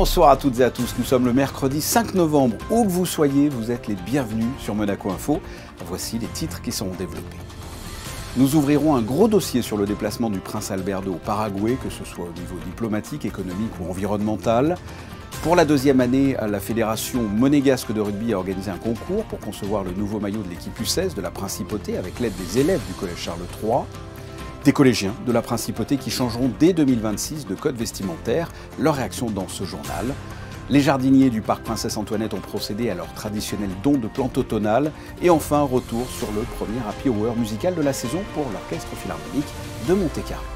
Bonsoir à toutes et à tous, nous sommes le mercredi 5 novembre. Où que vous soyez, vous êtes les bienvenus sur Monaco Info. Voici les titres qui seront développés. Nous ouvrirons un gros dossier sur le déplacement du prince Albert II au Paraguay, que ce soit au niveau diplomatique, économique ou environnemental. Pour la deuxième année, la Fédération monégasque de rugby a organisé un concours pour concevoir le nouveau maillot de l'équipe U16 de la Principauté avec l'aide des élèves du collège Charles III. Des collégiens de la Principauté qui changeront dès 2026 de code vestimentaire. Leur réaction dans ce journal. Les jardiniers du parc Princesse Antoinette ont procédé à leur traditionnel don de plantes automnales. Et enfin, retour sur le premier happy hour musical de la saison pour l'Orchestre Philharmonique de Monte-Carlo.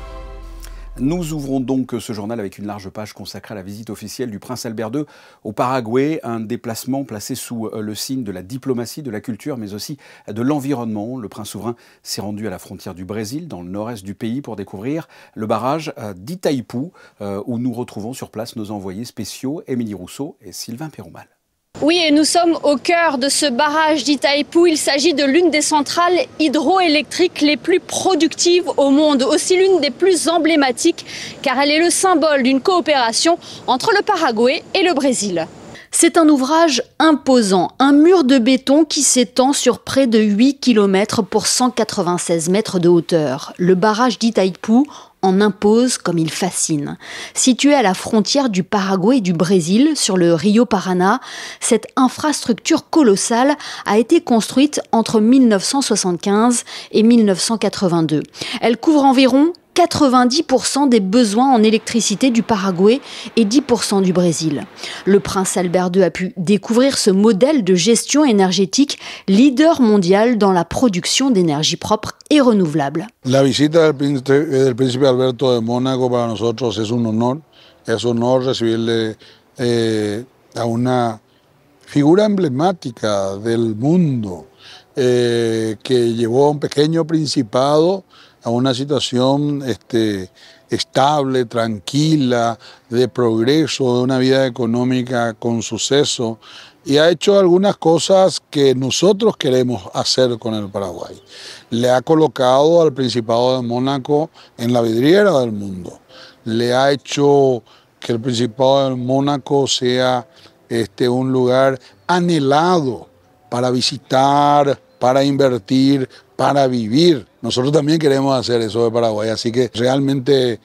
Nous ouvrons donc ce journal avec une large page consacrée à la visite officielle du prince Albert II au Paraguay, un déplacement placé sous le signe de la diplomatie, de la culture, mais aussi de l'environnement. Le prince souverain s'est rendu à la frontière du Brésil, dans le nord-est du pays, pour découvrir le barrage d'Itaipú, où nous retrouvons sur place nos envoyés spéciaux Émilie Rousseau et Sylvain Péromal. Oui, et nous sommes au cœur de ce barrage d'Itaipú. Il s'agit de l'une des centrales hydroélectriques les plus productives au monde, aussi l'une des plus emblématiques, car elle est le symbole d'une coopération entre le Paraguay et le Brésil. C'est un ouvrage imposant, un mur de béton qui s'étend sur près de 8 km pour 196 mètres de hauteur. Le barrage d'Itaipú en impose comme il fascine. Situé à la frontière du Paraguay et du Brésil, sur le Rio Paraná, cette infrastructure colossale a été construite entre 1975 et 1982. Elle couvre environ 90% des besoins en électricité du Paraguay et 10% du Brésil. Le prince Albert II a pu découvrir ce modèle de gestion énergétique leader mondial dans la production d'énergie propre et renouvelable. La visita del príncipe Alberto de Mónaco para nosotros es un honor recibirle a una figura emblemática del mundo que llevó a un pequeño principado a una situación estable, tranquila, de progreso, de una vida económica con suceso, y ha hecho algunas cosas que nosotros queremos hacer con el Paraguay. Le ha colocado al Principado de Mónaco en la vidriera del mundo. Le ha hecho que el Principado de Mónaco sea un lugar anhelado para visitar, para invertir, para vivir. Nosotros también queremos hacer eso de Paraguay, así que realmente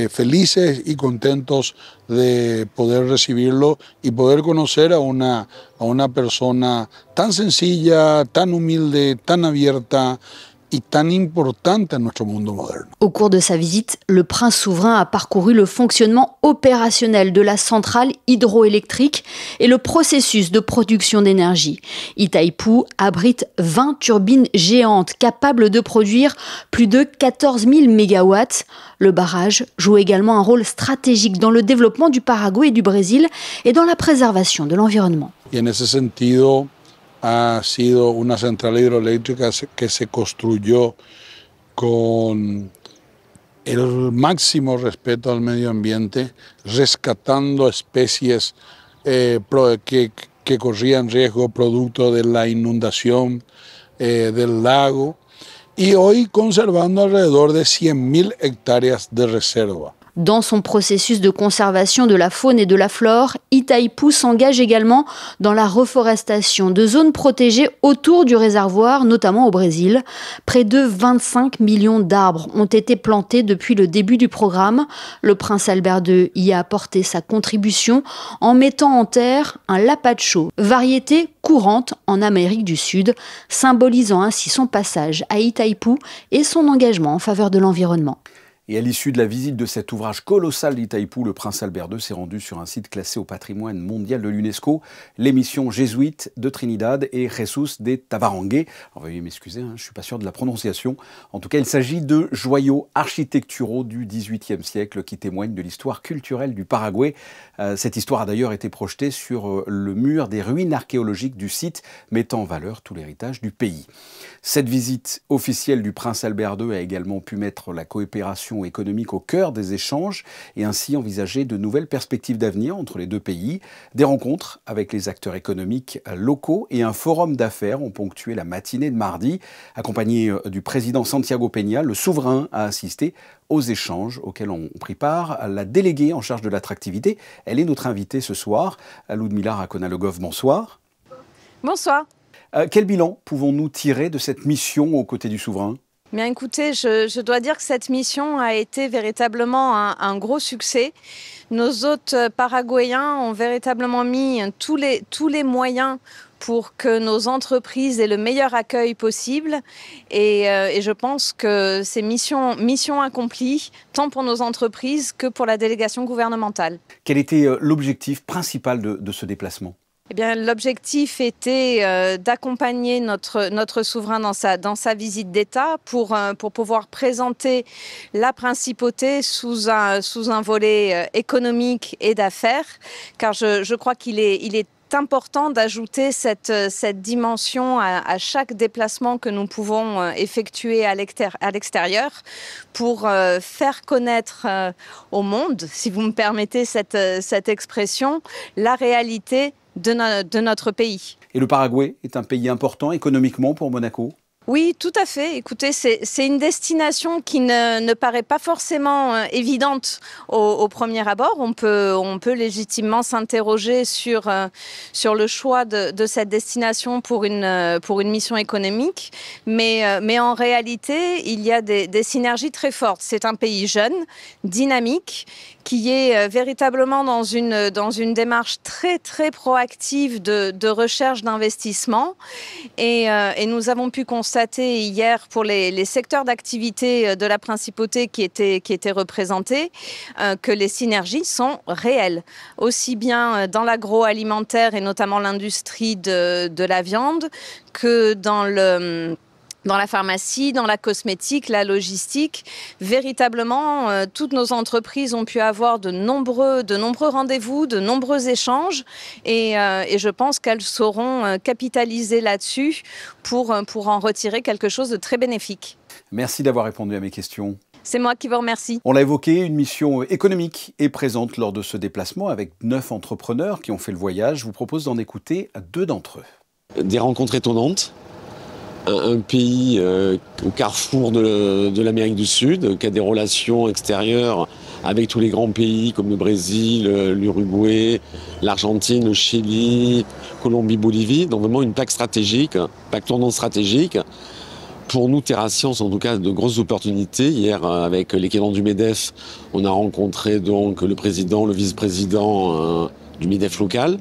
felices y contentos de poder recibirlo y poder conocer a una persona tan sencilla, tan humilde, tan abierta et tan importante à notre monde moderne. Au cours de sa visite, le prince souverain a parcouru le fonctionnement opérationnel de la centrale hydroélectrique et le processus de production d'énergie. Itaipú abrite 20 turbines géantes capables de produire plus de 14 000 mégawatts. Le barrage joue également un rôle stratégique dans le développement du Paraguay et du Brésil et dans la préservation de l'environnement. Y en ese sentido, ha sido una central hidroeléctrica que se construyó con el máximo respeto al medio ambiente, rescatando especies que corrían riesgo producto de la inundación del lago y hoy conservando alrededor de 100.000 hectáreas de reserva. Dans son processus de conservation de la faune et de la flore, Itaipú s'engage également dans la reforestation de zones protégées autour du réservoir, notamment au Brésil. Près de 25 millions d'arbres ont été plantés depuis le début du programme. Le prince Albert II y a apporté sa contribution en mettant en terre un lapacho, variété courante en Amérique du Sud, symbolisant ainsi son passage à Itaipú et son engagement en faveur de l'environnement. Et à l'issue de la visite de cet ouvrage colossal d'Itaipú, le prince Albert II s'est rendu sur un site classé au patrimoine mondial de l'UNESCO, l'émission jésuite de Trinidad et Jesús de Tavarangé. Alors, veuillez m'excuser, je ne suis pas sûr de la prononciation. En tout cas, il s'agit de joyaux architecturaux du XVIIIe siècle qui témoignent de l'histoire culturelle du Paraguay. Cette histoire a d'ailleurs été projetée sur le mur des ruines archéologiques du site, mettant en valeur tout l'héritage du pays. Cette visite officielle du prince Albert II a également pu mettre la coopération relations économiques au cœur des échanges et ainsi envisager de nouvelles perspectives d'avenir entre les deux pays. Des rencontres avec les acteurs économiques locaux et un forum d'affaires ont ponctué la matinée de mardi. Accompagné du président Santiago Peña, le souverain a assisté aux échanges auxquels ont pris part la déléguée en charge de l'attractivité. Elle est notre invitée ce soir. Ludmila Rakona-Legov, bonsoir. Bonsoir. Quel bilan pouvons-nous tirer de cette mission aux côtés du souverain ? Bien écoutez, je dois dire que cette mission a été véritablement un gros succès. Nos hôtes paraguayens ont véritablement mis tous les moyens pour que nos entreprises aient le meilleur accueil possible. Et je pense que c'est mission accomplie, tant pour nos entreprises que pour la délégation gouvernementale. Quel était l'objectif principal de ce déplacement ? Eh bien, l'objectif était d'accompagner notre souverain dans sa visite d'État pour pouvoir présenter la principauté sous un volet économique et d'affaires, car je crois qu'il est important d'ajouter cette dimension à chaque déplacement que nous pouvons effectuer à l'extérieur pour faire connaître au monde, si vous me permettez cette expression, la réalité de notre pays. Et le Paraguay est un pays important économiquement pour Monaco ? Oui, tout à fait. Écoutez, c'est une destination qui ne paraît pas forcément évidente au premier abord. On peut légitimement s'interroger sur le choix de cette destination pour une mission économique. Mais en réalité, il y a des synergies très fortes. C'est un pays jeune, dynamique, qui est véritablement dans une démarche très, très proactive de recherche d'investissement. Et nous avons pu constater hier pour les secteurs d'activité de la principauté qui étaient représentés que les synergies sont réelles. Aussi bien dans l'agroalimentaire et notamment l'industrie de la viande que dans la pharmacie, dans la cosmétique, la logistique. Véritablement, toutes nos entreprises ont pu avoir de nombreux rendez-vous, de nombreux échanges et je pense qu'elles sauront capitaliser là-dessus pour en retirer quelque chose de très bénéfique. Merci d'avoir répondu à mes questions. C'est moi qui vous remercie. On l'a évoqué, une mission économique est présente lors de ce déplacement avec 9 entrepreneurs qui ont fait le voyage. Je vous propose d'en écouter 2 d'entre eux. Des rencontres étonnantes. Un pays au carrefour de l'Amérique du Sud, qui a des relations extérieures avec tous les grands pays comme le Brésil, l'Uruguay, l'Argentine, le Chili, Colombie, Bolivie. Donc vraiment une plaque stratégique, plaque tournante stratégique. Pour nous, Terra Science, en tout cas, de grosses opportunités. Hier, avec l'équivalent du MEDEF, on a rencontré donc le président, le vice-président du MEDEF local,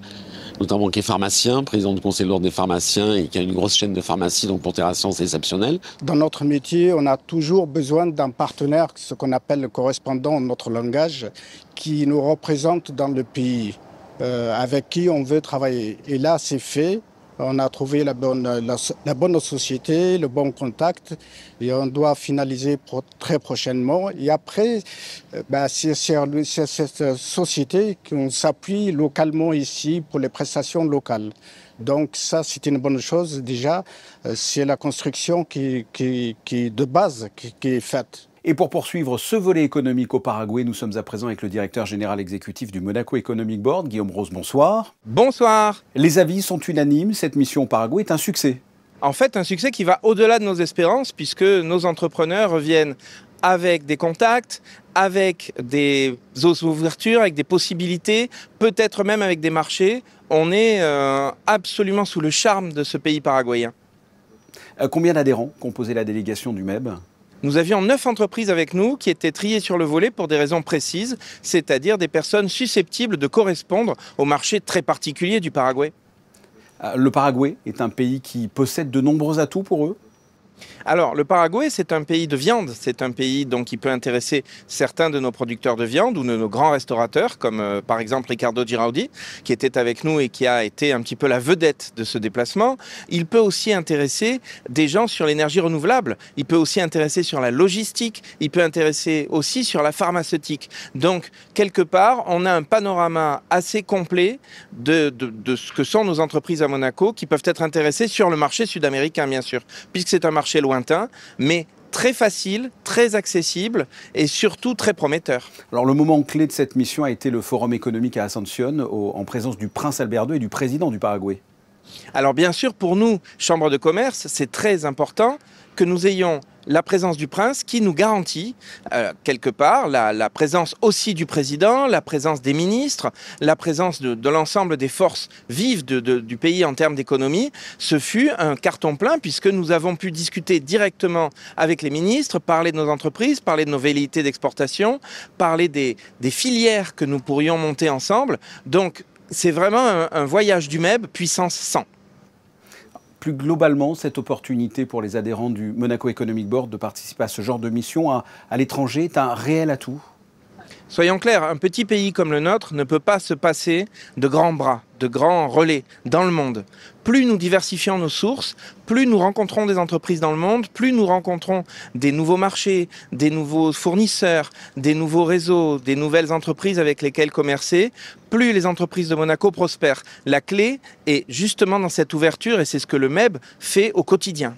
notamment qui est pharmacien, président du conseil de l'ordre des pharmaciens et qui a une grosse chaîne de pharmacie, donc pour Terra Science, c'est exceptionnel. Dans notre métier, on a toujours besoin d'un partenaire, ce qu'on appelle le correspondant, notre langage, qui nous représente dans le pays, avec qui on veut travailler. Et là, c'est fait. On a trouvé la bonne société, le bon contact et on doit finaliser très prochainement. Et après, c'est cette société qu'on s'appuie localement ici pour les prestations locales. Donc ça, c'est une bonne chose déjà. C'est la construction qui de base qui est faite. Et pour poursuivre ce volet économique au Paraguay, nous sommes à présent avec le directeur général exécutif du Monaco Economic Board, Guillaume Rose, bonsoir. Bonsoir. Les avis sont unanimes, cette mission au Paraguay est un succès. En fait, un succès qui va au-delà de nos espérances, puisque nos entrepreneurs reviennent avec des contacts, avec des ouvertures, avec des possibilités, peut-être même avec des marchés. On est absolument sous le charme de ce pays paraguayen. Combien d'adhérents composaient la délégation du MEB ? Nous avions 9 entreprises avec nous qui étaient triées sur le volet pour des raisons précises, c'est-à-dire des personnes susceptibles de correspondre au marché très particulier du Paraguay. Le Paraguay est un pays qui possède de nombreux atouts pour eux ? Alors, le Paraguay, c'est un pays de viande. C'est un pays donc, qui peut intéresser certains de nos producteurs de viande ou de nos grands restaurateurs, comme par exemple Ricardo Giraudi, qui était avec nous et qui a été un petit peu la vedette de ce déplacement. Il peut aussi intéresser des gens sur l'énergie renouvelable. Il peut aussi intéresser sur la logistique. Il peut intéresser aussi sur la pharmaceutique. Donc, quelque part, on a un panorama assez complet de ce que sont nos entreprises à Monaco qui peuvent être intéressées sur le marché sud-américain, bien sûr, puisque c'est un marché lointain, mais très facile, très accessible et surtout très prometteur. Alors le moment clé de cette mission a été le forum économique à Asunción en présence du prince Albert II et du président du Paraguay. Alors bien sûr, pour nous, Chambre de commerce, c'est très important que nous ayons la présence du prince qui nous garantit quelque part la présence aussi du président, la présence des ministres, la présence de l'ensemble des forces vives du pays en termes d'économie. Ce fut un carton plein puisque nous avons pu discuter directement avec les ministres, parler de nos entreprises, parler de nos velléités d'exportation, parler des filières que nous pourrions monter ensemble. Donc c'est vraiment un voyage du MEB puissance 100. Plus globalement, cette opportunité pour les adhérents du Monaco Economic Board de participer à ce genre de mission à l'étranger est un réel atout. Soyons clairs, un petit pays comme le nôtre ne peut pas se passer de grands bras, de grands relais dans le monde. Plus nous diversifions nos sources, plus nous rencontrons des entreprises dans le monde, plus nous rencontrons des nouveaux marchés, des nouveaux fournisseurs, des nouveaux réseaux, des nouvelles entreprises avec lesquelles commercer, plus les entreprises de Monaco prospèrent. La clé est justement dans cette ouverture et c'est ce que le MEB fait au quotidien.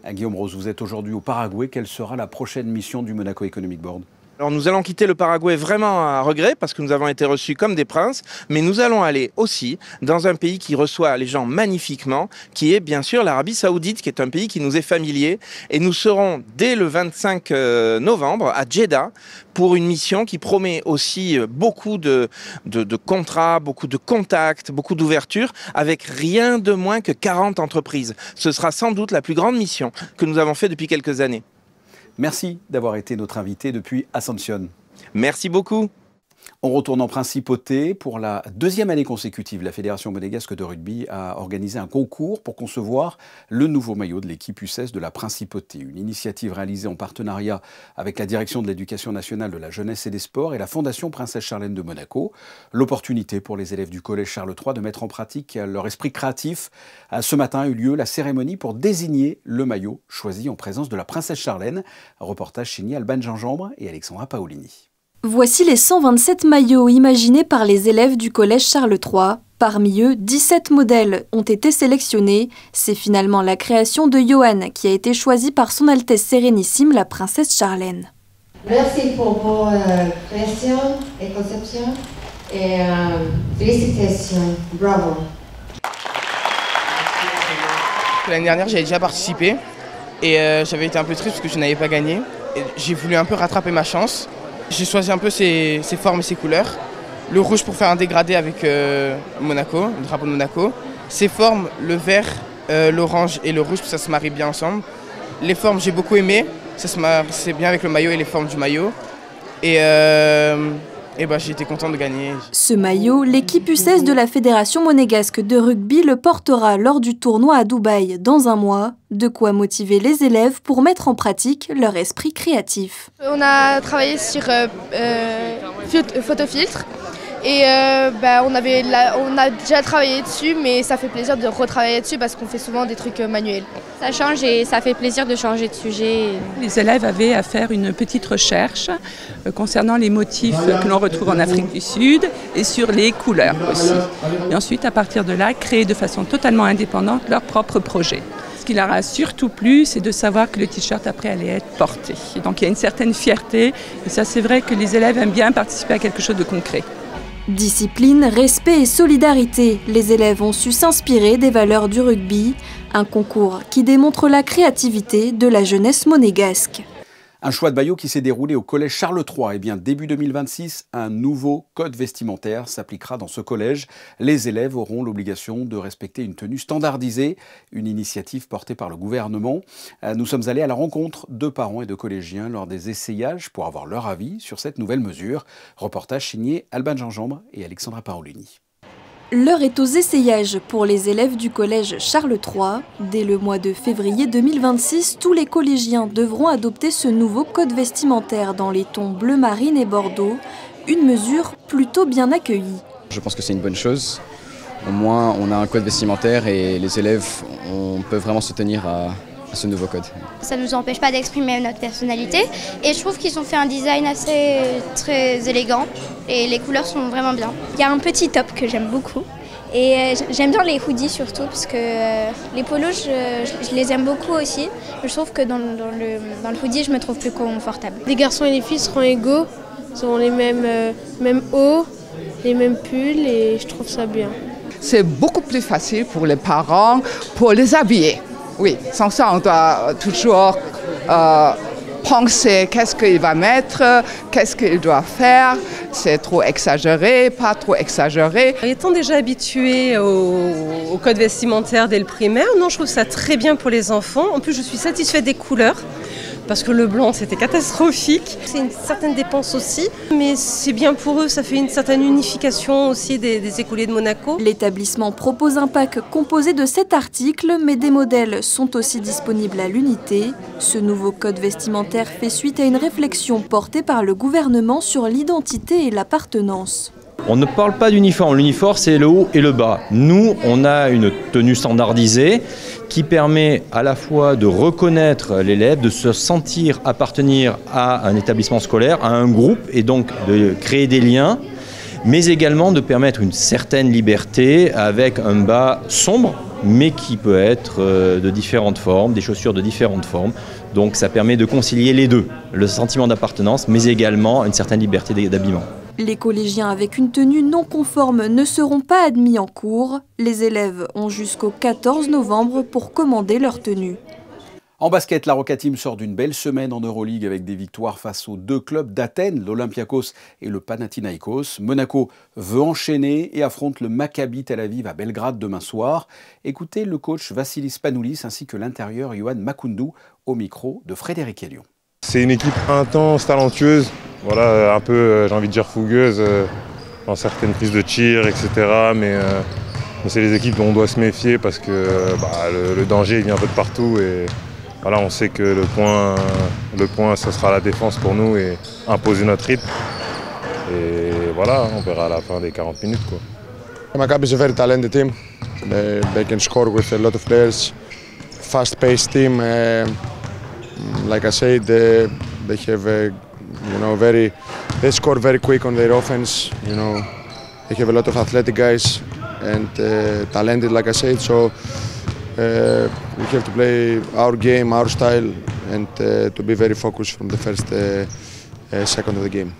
Guillaume Rose, vous êtes aujourd'hui au Paraguay. Quelle sera la prochaine mission du Monaco Economic Board ? Alors nous allons quitter le Paraguay vraiment à regret parce que nous avons été reçus comme des princes, mais nous allons aller aussi dans un pays qui reçoit les gens magnifiquement, qui est bien sûr l'Arabie Saoudite, qui est un pays qui nous est familier. Et nous serons dès le 25 novembre à Jeddah pour une mission qui promet aussi beaucoup de contrats, beaucoup de contacts, beaucoup d'ouverture, avec rien de moins que 40 entreprises. Ce sera sans doute la plus grande mission que nous avons faite depuis quelques années. Merci d'avoir été notre invité depuis Asunción. Merci beaucoup. On retourne en principauté. Pour la deuxième année consécutive, la Fédération monégasque de rugby a organisé un concours pour concevoir le nouveau maillot de l'équipe U16 de la principauté. Une initiative réalisée en partenariat avec la Direction de l'Éducation nationale, de la jeunesse et des sports et la Fondation Princesse Charlène de Monaco. L'opportunité pour les élèves du collège Charles III de mettre en pratique leur esprit créatif. Ce matin a eu lieu la cérémonie pour désigner le maillot choisi en présence de la Princesse Charlène. Un reportage signé Alban Gingembre et Alexandra Paolini. Voici les 127 maillots imaginés par les élèves du collège Charles III. Parmi eux, 17 modèles ont été sélectionnés. C'est finalement la création de Johan qui a été choisie par son Altesse Sérénissime, la princesse Charlène. Merci pour vos créations et conceptions et félicitations. Bravo. L'année dernière, j'avais déjà participé et j'avais été un peu triste parce que je n'avais pas gagné. J'ai voulu un peu rattraper ma chance. J'ai choisi un peu ses formes et ses couleurs. Le rouge pour faire un dégradé avec Monaco, le drapeau de Monaco. Ses formes, le vert, l'orange et le rouge, ça se marie bien ensemble. Les formes, j'ai beaucoup aimé. Ça se marie bien avec le maillot et les formes du maillot. Et j'ai été content de gagner. Ce maillot, l'équipe U16 de la Fédération monégasque de rugby le portera lors du tournoi à Dubaï dans un mois. De quoi motiver les élèves pour mettre en pratique leur esprit créatif. On a travaillé sur photofiltre et on a déjà travaillé dessus, mais ça fait plaisir de retravailler dessus parce qu'on fait souvent des trucs manuels. Ça change et ça fait plaisir de changer de sujet. Les élèves avaient à faire une petite recherche concernant les motifs que l'on retrouve en Afrique du Sud et sur les couleurs aussi. Et ensuite, à partir de là, créer de façon totalement indépendante leur propre projet. Ce qui leur a surtout plu, c'est de savoir que le t-shirt après allait être porté. Et donc il y a une certaine fierté et ça c'est vrai que les élèves aiment bien participer à quelque chose de concret. Discipline, respect et solidarité, les élèves ont su s'inspirer des valeurs du rugby, un concours qui démontre la créativité de la jeunesse monégasque. Un choix de maillot qui s'est déroulé au collège Charles III. Eh bien, début 2026, un nouveau code vestimentaire s'appliquera dans ce collège. Les élèves auront l'obligation de respecter une tenue standardisée, une initiative portée par le gouvernement. Nous sommes allés à la rencontre de parents et de collégiens lors des essayages pour avoir leur avis sur cette nouvelle mesure. Reportage signé Alban Gingembre et Alexandra Paolini. L'heure est aux essayages pour les élèves du collège Charles III. Dès le mois de février 2026, tous les collégiens devront adopter ce nouveau code vestimentaire dans les tons bleu marine et bordeaux, une mesure plutôt bien accueillie. Je pense que c'est une bonne chose. Au moins, on a un code vestimentaire et les élèves peuvent vraiment se tenir à ce nouveau code. Ça ne nous empêche pas d'exprimer notre personnalité et je trouve qu'ils ont fait un design très élégant et les couleurs sont vraiment bien. Il y a un petit top que j'aime beaucoup Et j'aime bien les hoodies surtout, parce que les polos, je les aime beaucoup aussi. Je trouve que dans le hoodie, je me trouve plus confortable. Les garçons et les filles seront égaux, ils auront les mêmes hauts, les mêmes pulls, et je trouve ça bien. C'est beaucoup plus facile pour les parents pour les habiller. Oui, sans ça, on doit toujours penser qu'est-ce qu'il va mettre, qu'est-ce qu'il doit faire. C'est trop exagéré, pas trop exagéré. Étant déjà habituée au code vestimentaire dès le primaire, non, je trouve ça très bien pour les enfants. En plus, je suis satisfaite des couleurs. Parce que le blanc, c'était catastrophique. C'est une certaine dépense aussi, mais c'est bien pour eux, ça fait une certaine unification aussi des écoliers de Monaco. L'établissement propose un pack composé de 7 articles, mais des modèles sont aussi disponibles à l'unité. Ce nouveau code vestimentaire fait suite à une réflexion portée par le gouvernement sur l'identité et l'appartenance. On ne parle pas d'uniforme, l'uniforme c'est le haut et le bas. Nous, on a une tenue standardisée qui permet à la fois de reconnaître l'élève, de se sentir appartenir à un établissement scolaire, à un groupe, et donc de créer des liens, mais également de permettre une certaine liberté avec un bas sombre, mais qui peut être de différentes formes, des chaussures de différentes formes. Donc ça permet de concilier les deux, le sentiment d'appartenance, mais également une certaine liberté d'habillement. Les collégiens avec une tenue non conforme ne seront pas admis en cours. Les élèves ont jusqu'au 14 novembre pour commander leur tenue. En basket, la Roca Team sort d'une belle semaine en Euroleague avec des victoires face aux 2 clubs d'Athènes, l'Olympiakos et le Panathinaikos. Monaco veut enchaîner et affronte le Maccabi Tel Aviv à Belgrade demain soir. Écoutez le coach Vassilis Panoulis ainsi que l'intérieur Yohan Makoundou au micro de Frédéric Elion. C'est une équipe intense, talentueuse, voilà, un peu, j'ai envie de dire, fougueuse dans certaines prises de tir, etc. Mais c'est les équipes dont on doit se méfier parce que le danger vient un peu de partout. Et voilà, on sait que le point, ça sera la défense pour nous et imposer notre rythme. Et voilà, on verra à la fin des 40 minutes, quoi. Maccabi is a very talented team. They can score with a lot of players. Fast-paced team. Like I said, they have they score very quick on their offense. You know, they have a lot of athletic guys and talented, like I said. So we have to play our game, our style, and to be very focused from the first second of the game.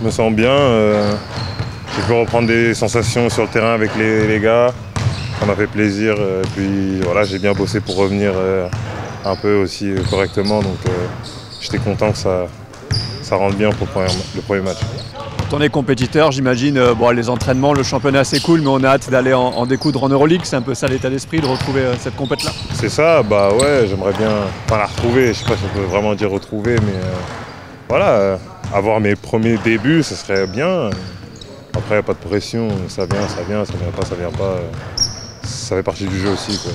Je me sens bien. J'ai pu reprendre des sensations sur le terrain avec les gars. Ça m'a fait plaisir. Puis voilà, j'ai bien bossé pour revenir un peu aussi correctement. Donc j'étais content que ça rentre bien pour le premier match. Quand on est compétiteur, j'imagine, les entraînements, le championnat c'est cool, mais on a hâte d'aller en découdre en Euroleague. C'est un peu ça l'état d'esprit, de retrouver cette compète-là. C'est ça, ouais, j'aimerais bien la retrouver. Je sais pas si on peut vraiment dire retrouver, mais voilà, avoir mes premiers débuts, ce serait bien. Après, pas de pression, ça vient pas. Ça fait partie du jeu aussi, quoi.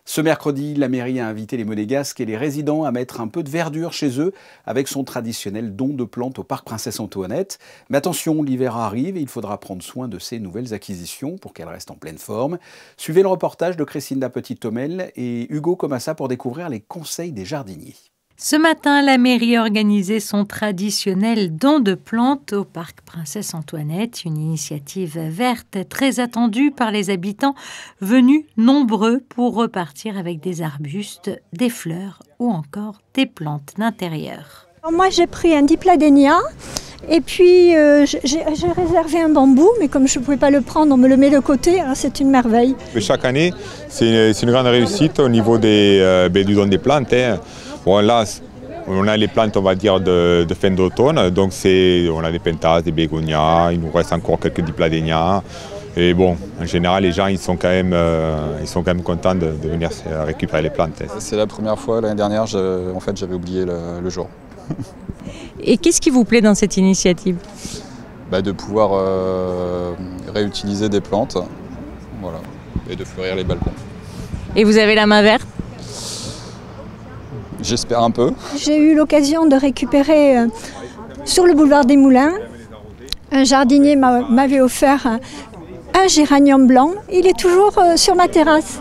Ce mercredi, la mairie a invité les Monégasques et les résidents à mettre un peu de verdure chez eux avec son traditionnel don de plantes au parc Princesse-Antoinette. Mais attention, l'hiver arrive et il faudra prendre soin de ces nouvelles acquisitions pour qu'elles restent en pleine forme. Suivez le reportage de Christina Petit-Tomel et Hugo Comassa pour découvrir les conseils des jardiniers. Ce matin, la mairie organisait son traditionnel don de plantes au parc Princesse-Antoinette, une initiative verte très attendue par les habitants venus nombreux pour repartir avec des arbustes, des fleurs ou encore des plantes d'intérieur. Moi, j'ai pris un dipladénia et puis j'ai réservé un bambou, mais comme je ne pouvais pas le prendre, on me le met de côté, alors c'est une merveille. Chaque année, c'est une grande réussite au niveau du don des plantes. Bon, là, on a les plantes, on va dire, de fin d'automne. Donc, on a des pentas, des bégonias, il nous reste encore quelques dipladénias. Et bon, en général, les gens, ils sont quand même contents de venir récupérer les plantes. C'est la première fois, l'année dernière, j'avais oublié le jour. Et qu'est-ce qui vous plaît dans cette initiative ? De pouvoir réutiliser des plantes, voilà, et de fleurir les balcons. Et vous avez la main verte ? J'espère un peu. J'ai eu l'occasion de récupérer sur le boulevard des Moulins. Un jardinier m'avait offert un géranium blanc. Il est toujours sur ma terrasse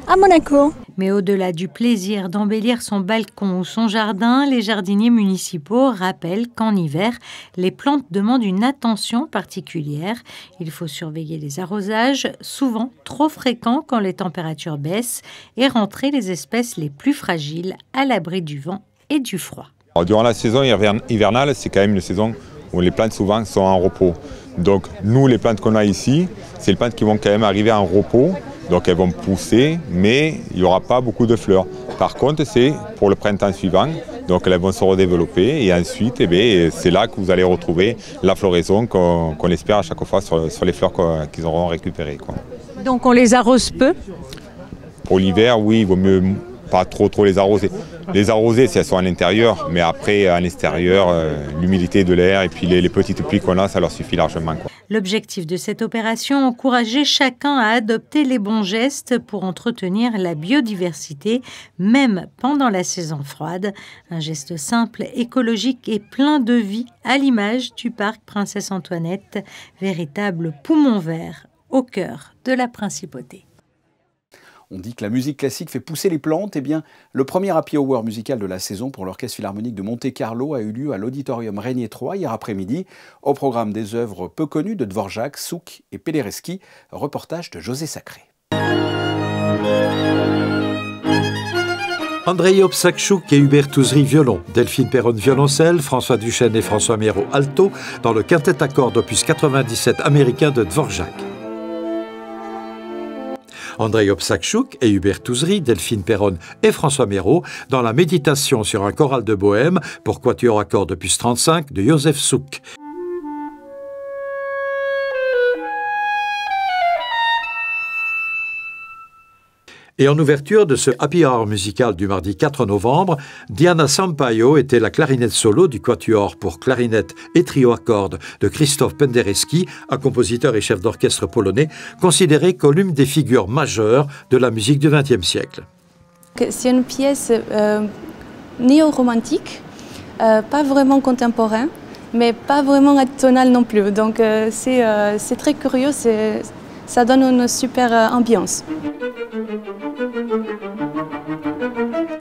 à Monaco. Mais au-delà du plaisir d'embellir son balcon ou son jardin, les jardiniers municipaux rappellent qu'en hiver, les plantes demandent une attention particulière. Il faut surveiller les arrosages, souvent trop fréquents quand les températures baissent, et rentrer les espèces les plus fragiles à l'abri du vent et du froid. Alors, durant la saison hivernale, c'est quand même une saison où les plantes souvent sont en repos. Donc nous, les plantes qu'on a ici, c'est les plantes qui vont quand même arriver en repos. Donc elles vont pousser, mais il n'y aura pas beaucoup de fleurs. Par contre, c'est pour le printemps suivant, donc elles vont se redévelopper et ensuite, c'est là que vous allez retrouver la floraison qu'on espère à chaque fois sur les fleurs qu'ils auront récupérées, quoi. Donc on les arrose peu? Pour l'hiver, oui, il vaut mieux pas trop les arroser. Les arroser, si elles sont à l'intérieur, mais après, à l'extérieur, l'humidité de l'air et puis les petites pluies qu'on a, ça leur suffit largement, quoi. L'objectif de cette opération, encourager chacun à adopter les bons gestes pour entretenir la biodiversité, même pendant la saison froide. Un geste simple, écologique et plein de vie, à l'image du parc Princesse Antoinette, véritable poumon vert au cœur de la principauté. On dit que la musique classique fait pousser les plantes. Eh bien, le premier happy hour musical de la saison pour l'Orchestre Philharmonique de Monte-Carlo a eu lieu à l'Auditorium Régnier 3 hier après-midi. Au programme des œuvres peu connues de Dvorak, Souk et Penderecki. Reportage de José Sacré. Andrei Obsakchouk et Hubert Touzry violon, Delphine Perronne violoncelle, François Duchesne et François Méraud alto dans le quintet à cordes opus 97 américain de Dvorak. Andrei Obsakchouk et Hubert Touzry, Delphine Perronne et François Méraud dans la méditation sur un choral de Bohème pour quatuor à cordes opus 35 de Joseph Souk. Et en ouverture de ce happy hour musical du mardi 4 novembre, Diana Sampaio était la clarinette solo du quatuor pour clarinette et trio à cordes de Krzysztof Penderecki, un compositeur et chef d'orchestre polonais, considéré comme l'une des figures majeures de la musique du XXe siècle. C'est une pièce néo-romantique, pas vraiment contemporaine, mais pas vraiment atonale non plus. Donc c'est très curieux, ça donne une super ambiance.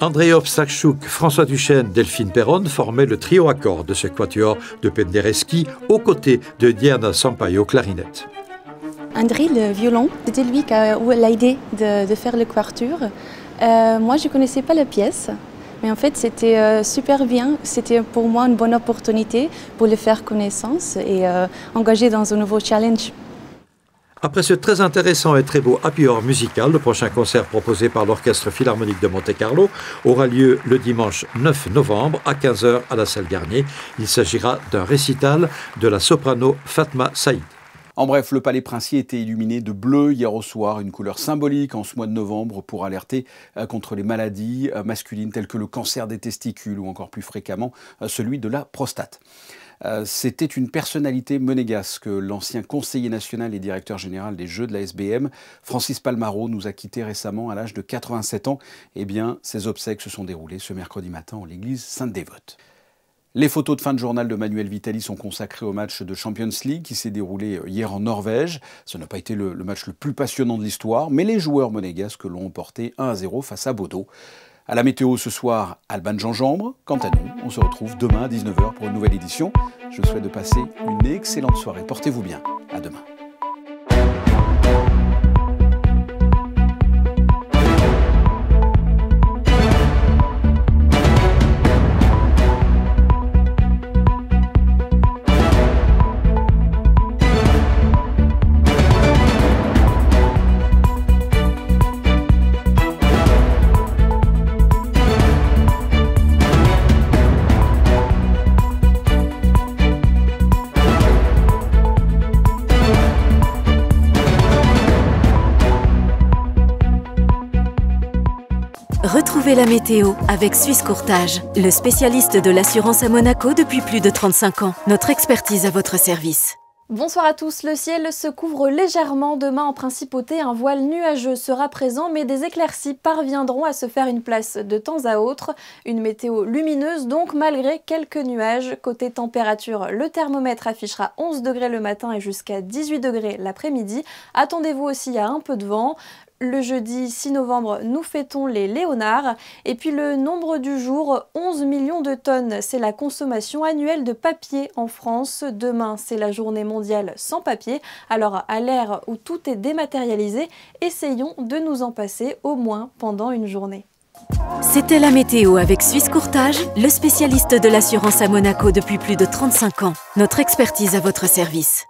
Andrei Obsakchouk, François Duchesne, Delphine Perronne formaient le trio à cordes de ce quatuor de Penderecki aux côtés de Diana Sampaio clarinette. Andrei, le violon, c'était lui qui a eu l'idée de faire le quatuor. Moi, je ne connaissais pas la pièce, mais en fait, c'était super bien. C'était pour moi une bonne opportunité pour le faire connaissance et engager dans un nouveau challenge. Après ce très intéressant et très beau happy hour musical, le prochain concert proposé par l'Orchestre Philharmonique de Monte-Carlo aura lieu le dimanche 9 novembre à 15h à la salle Garnier. Il s'agira d'un récital de la soprano Fatma Saïd. En bref, le Palais Princier était illuminé de bleu hier au soir, une couleur symbolique en ce mois de novembre pour alerter contre les maladies masculines telles que le cancer des testicules ou encore plus fréquemment celui de la prostate. C'était une personnalité monégasque. L'ancien conseiller national et directeur général des Jeux de la SBM, Francis Palmaro, nous a quittés récemment à l'âge de 87 ans. Eh bien, ses obsèques se sont déroulées ce mercredi matin en l'église Sainte-Dévote. Les photos de fin de journal de Manuel Vitali sont consacrées au match de Champions League qui s'est déroulé hier en Norvège. Ce n'a pas été le match le plus passionnant de l'histoire, mais les joueurs monégasques l'ont emporté 1-0 face à Bodo. À la météo ce soir, Alban Gingembre. Quant à nous, on se retrouve demain à 19h pour une nouvelle édition. Je vous souhaite de passer une excellente soirée. Portez-vous bien. À demain. Retrouvez la météo avec Suisse Courtage, le spécialiste de l'assurance à Monaco depuis plus de 35 ans. Notre expertise à votre service. Bonsoir à tous, le ciel se couvre légèrement. Demain en principauté, un voile nuageux sera présent, mais des éclaircies parviendront à se faire une place de temps à autre. Une météo lumineuse donc malgré quelques nuages. Côté température, le thermomètre affichera 11 degrés le matin et jusqu'à 18 degrés l'après-midi. Attendez-vous aussi à un peu de vent. Le jeudi 6 novembre, nous fêtons les Léonards. Et puis le nombre du jour, 11 millions de tonnes. C'est la consommation annuelle de papier en France. Demain, c'est la journée mondiale sans papier. Alors à l'ère où tout est dématérialisé, essayons de nous en passer au moins pendant une journée. C'était la météo avec Suisse Courtage, le spécialiste de l'assurance à Monaco depuis plus de 35 ans. Notre expertise à votre service.